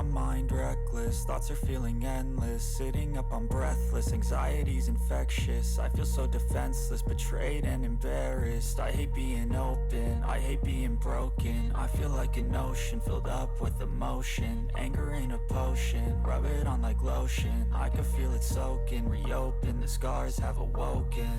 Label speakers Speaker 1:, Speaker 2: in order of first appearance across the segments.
Speaker 1: mind reckless, thoughts are feeling endless. Sitting up, I'm breathless, anxiety's infectious. I feel so defenseless, betrayed and embarrassed. I hate being open, I hate being broken. I feel like an ocean filled up with emotion. Anger ain't a potion, rub it on like lotion. I can feel it soaking, reopen, the scars have awoken.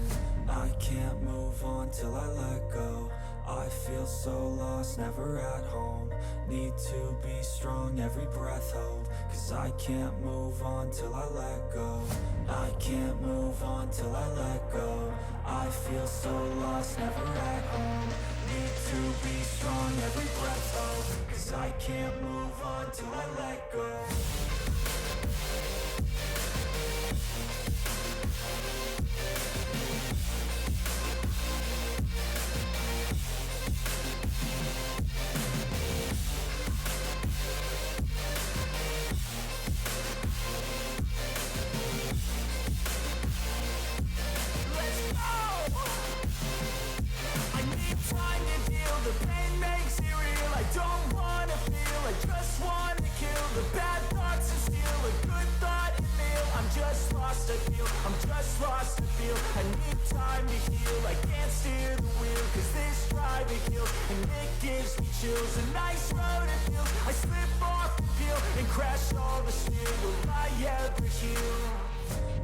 Speaker 1: I can't move on till I let go. I feel so lost, never at home. Need to be strong, every breath hold. Cause I can't move on till I let go. I can't move on till I let go. I feel so lost, never at home. Need to be strong, every breath hold. Cause I can't move on till I let go. A nice road it feels. I slip off the peel and crash all the steel. Will I ever heal?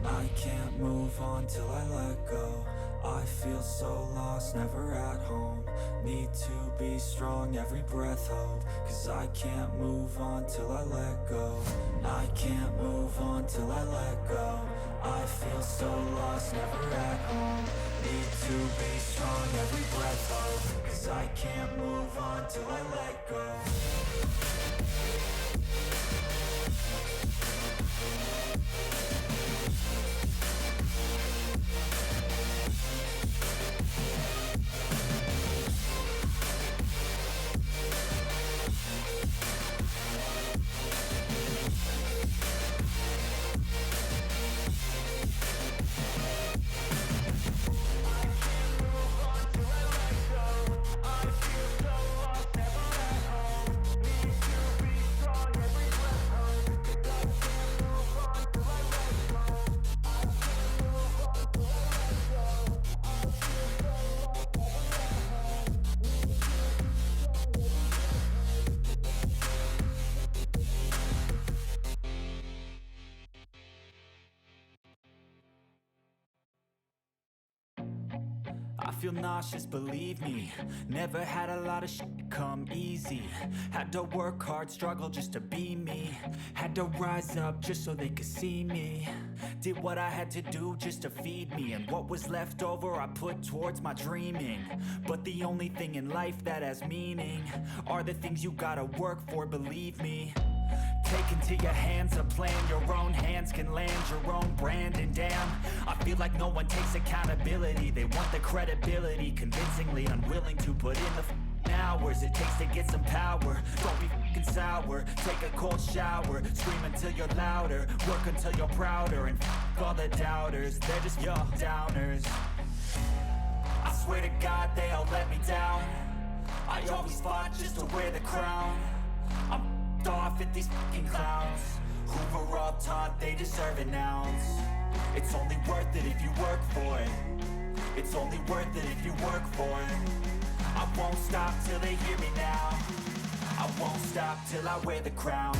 Speaker 1: I can't move on till I let go. I feel so lost, never at home. Need to be strong, every breath hold. Cause I can't move on till I let go. I can't move on till I let go. I feel so lost, never at home. Need to be strong, every breath hold. Cause I can't move on till I let go. I feel nauseous, believe me. Never had a lot of shit come easy. Had to work hard, struggle just to be me. Had to rise up just so they could see me. Did what I had to do just to feed me. And what was left over I put towards my dreaming. But the only thing in life that has meaning are the things you gotta work for, believe me. Take into your hands a plan. Your own hands can land your own brand. And damn, I feel like no one takes accountability. They want the credibility, convincingly unwilling to put in the hours it takes to get some power. Don't be f***ing sour, take a cold shower. Scream until you're louder, work until you're prouder. And f*** all the doubters, they're just your downers. I swear to God they all let me down. I always fought just to wear the crown. I'm off at these fucking clowns who were all taught they deserve an ounce. It's only worth it if you work for it. It's only worth it if you work for it. I won't stop till they hear me now. I won't stop till I wear the crown.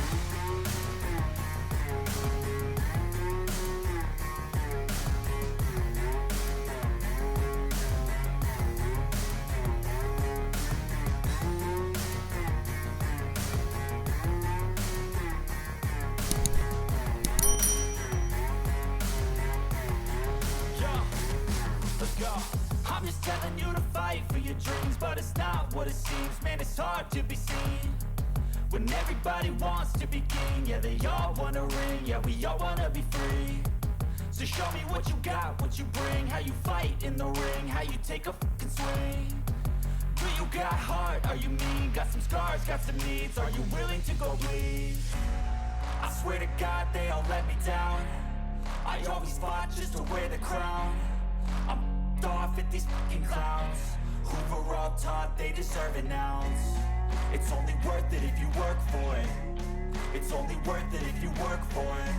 Speaker 1: I'm just telling you to fight for your dreams, but it's not what it seems. Man, it's hard to be seen when everybody wants to be king. Yeah, they all wanna ring, yeah, we all wanna be free. So show me what you got, what you bring, how you fight in the ring, how you take a fucking swing. Do you got heart, are you mean? Got some scars, got some needs, are you willing to go bleed? I swear to God they all let me down. I always fought just to wear the crown. I'm off at these fucking clowns who were all taught they deserve an ounce. It's only worth it if you work for it. It's only worth it if you work for it.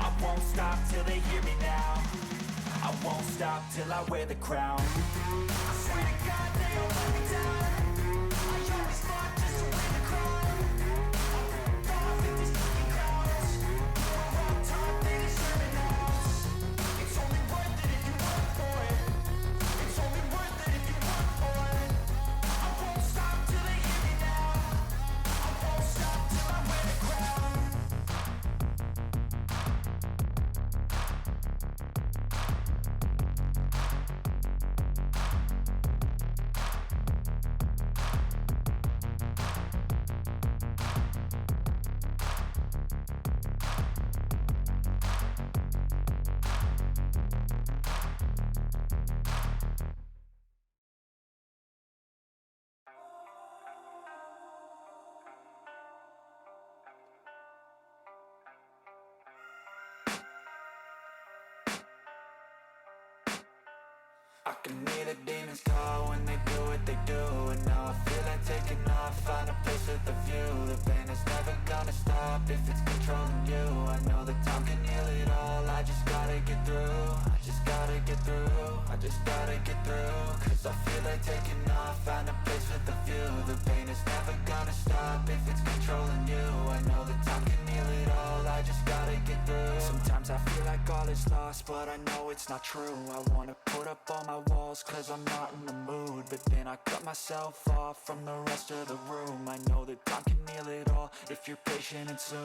Speaker 1: I won't stop till they hear me now. I won't stop till I wear the crown. I swear to God they don't let me down. I always fought just to win the crown. I'm off with these fucking crowds. We're all taught they deserve it now. It's only worth it if you work for it. It's only worth it if you work for it. I won't stop till they hear me now. I won't stop till I wear the crown. I can hear the demons call when they do what they do. And now I feel like taking off, find a place with a view. The pain is never gonna stop if it's controlling you. I know that time can heal it all, I just gotta get through. I just gotta get through, I just gotta get through. Cause I feel like taking off, find a place with a view. The pain is never gonna stop if it's controlling you. I know that time can heal it all, I just gotta get through. Sometimes I feel like all is lost, but I know it's not true. I wanna put up all my walls cause I'm not in the mood, but then I cut myself off from the rest of the room. I know that time can heal it all if you're patient and soon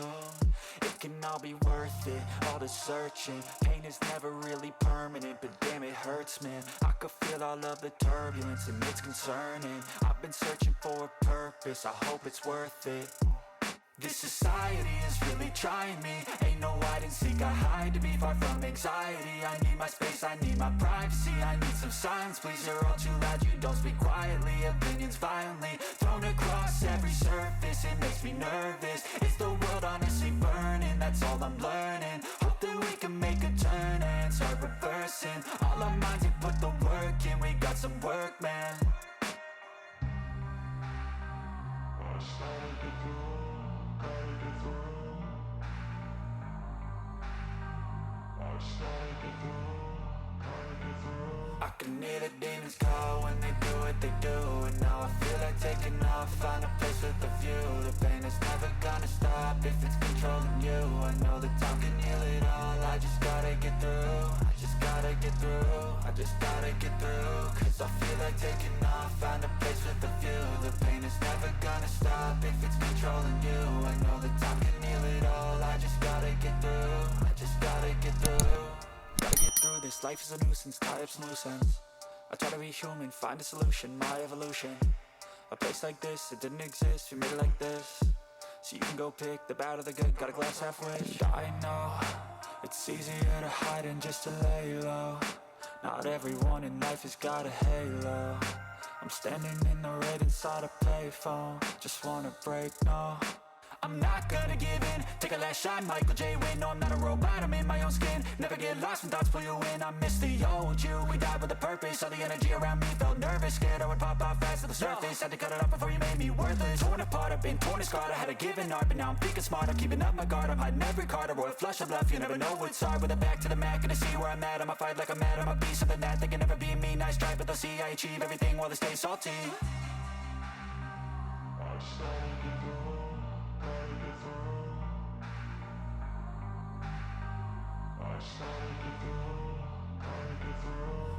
Speaker 1: it can all be worth it, all the searching. Pain is never really permanent, but damn it hurts, man. I could feel all of the turbulence and it's concerning. I've been searching for a purpose, I hope it's worth it. This society is really trying me. Ain't no hide and seek, I hide to be far from anxiety. I need my space, I need my privacy. I need some silence, please, you're all too loud. You don't speak quietly, opinions violently thrown across every surface. It makes me nervous, is the world honestly burning? That's all I'm learning. Hope that we can make a turn and start reversing. All our minds and put the work in, we got some work, man. I started to do. I can hear the demons call when they do what they do. And now I feel like taking off, find a place with a view. The pain is never gonna stop if it's controlling you. I know that time can heal it all, I just gotta get through. I just gotta get through, I just gotta get through. Cause I feel like taking off, find a place with a view. The pain is never gonna stop if it's controlling you. I know that time can heal it all, I just gotta get through. I just gotta get through. Gotta get through this, life is a nuisance, tie up some loose ends. I try to be human, find a solution, my evolution. A place like this, it didn't exist, we made it like this. So you can go pick the bad or the good, got a glass halfway. I know, it's easier to hide than just to lay low. Not everyone in life has got a halo. I'm standing in the red inside a payphone, just wanna break, no. I'm not gonna give in, take a last shot, Michael J. Win. No, I'm not a robot, I'm in my own skin. Never get lost when thoughts pull you in. I miss the old you, we died with a purpose. All the energy around me felt nervous, scared I would pop out fast to the surface. Had to cut it off before you made me worthless. Torn apart, I've been torn and scarred. I had a given art, but now I'm thinking smart. I'm keeping up my guard, I'm hiding every card. A royal flush of bluff, you never know what's hard. With a back to the mat, gonna see where I'm at. I'ma fight like I'm mad, I'ma be something that they can never be me. Nice try, but they'll see I achieve everything while they stay salty.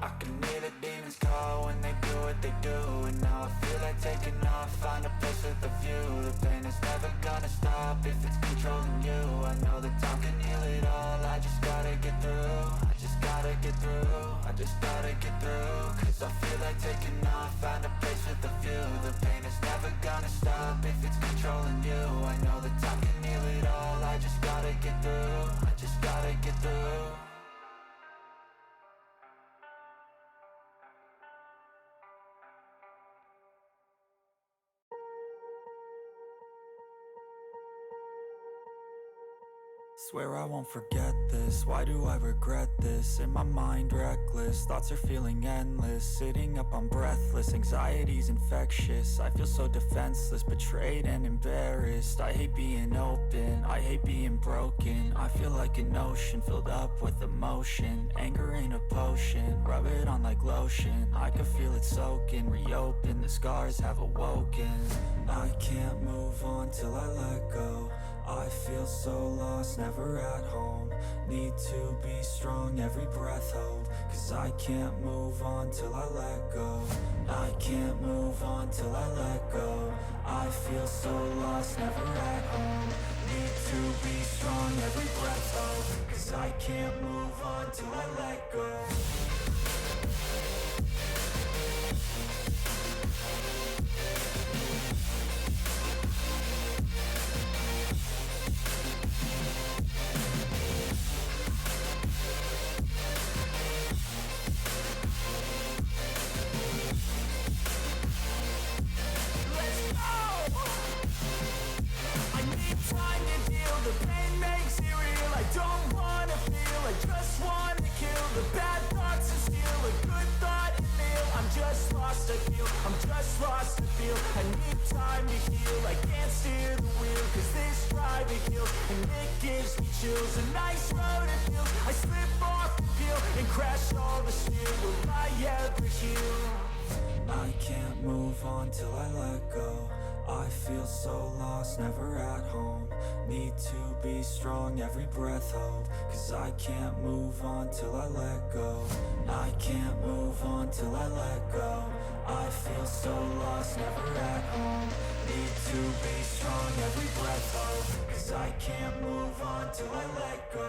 Speaker 1: I can hear the demons call when they do what they do. And now I feel like taking off, find a place with a view. The pain is never gonna stop if it's controlling you. I know that time can heal it all, I just gotta get through. I just gotta get through, I just gotta get through. Cause I feel like taking off, find a place with a view. The pain is never gonna stop if it's controlling you. I know that time can heal it all, I just gotta get through. I just gotta get through. Swear I won't forget this, why do I regret this? In my mind reckless, thoughts are feeling endless. Sitting up, I'm breathless, anxiety's infectious. I feel so defenseless, betrayed and embarrassed. I hate being open, I hate being broken. I feel like an ocean filled up with emotion. Anger ain't a potion, rub it on like lotion. I can feel it soaking, reopen, the scars have awoken. I can't move on till I let go. I feel so lost, never at home. Need to be strong, every breath hold. Cause I can't move on till I let go. I can't move on till I let go. I feel so lost, never at home. Need to be strong, every breath hold. Cause I can't move on till I let go. A nice road it feels. I slip off the peel and crash all the steel. Will I ever heal? I can't move on till I let go. I feel so lost, never at home. Need to be strong, every breath hold. Cause I can't move on till I let go. I can't move on till I let go. I feel so lost, never at home. Need to be strong, every breath hold. Cause I can't move on till I let go.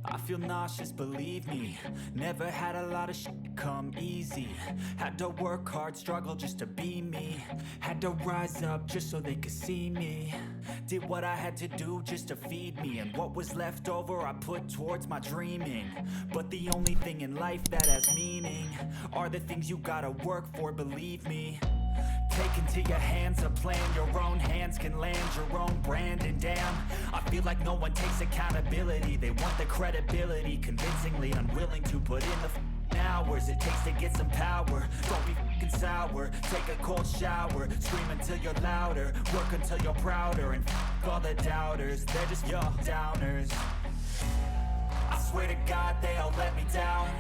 Speaker 1: I feel nauseous, believe me. Never had a lot of shit come easy. Had to work hard, struggle just to be me. Had to rise up just so they could see me. Did what I had to do just to feed me. And what was left over I put towards my dreaming. But the only thing in life that has meaning are the things you gotta work for, believe me. Take into your hands a plan. Your own hands can land your own brand. And damn, I feel like no one takes accountability. They want the credibility, convincingly unwilling to put in the hours it takes to get some power. Don't be f***ing sour, take a cold shower. Scream until you're louder, work until you're prouder. And f*** all the doubters, they're just your downers. I swear to God they all let me down.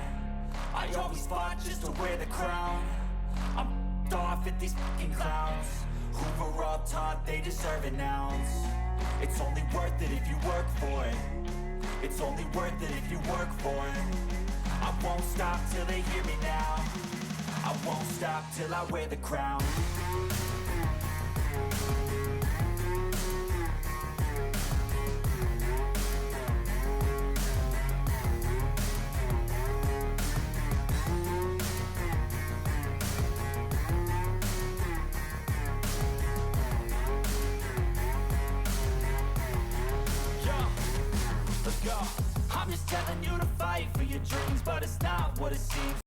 Speaker 1: I always fought just to wear the crown. I'm off at these fucking clowns who were all taught they deserve an ounce. It's only worth it if you work for it. It's only worth it if you work for it. I won't stop till they hear me now. I won't stop till I wear the crown. I'm just telling you to fight for your dreams, but it's not what it seems.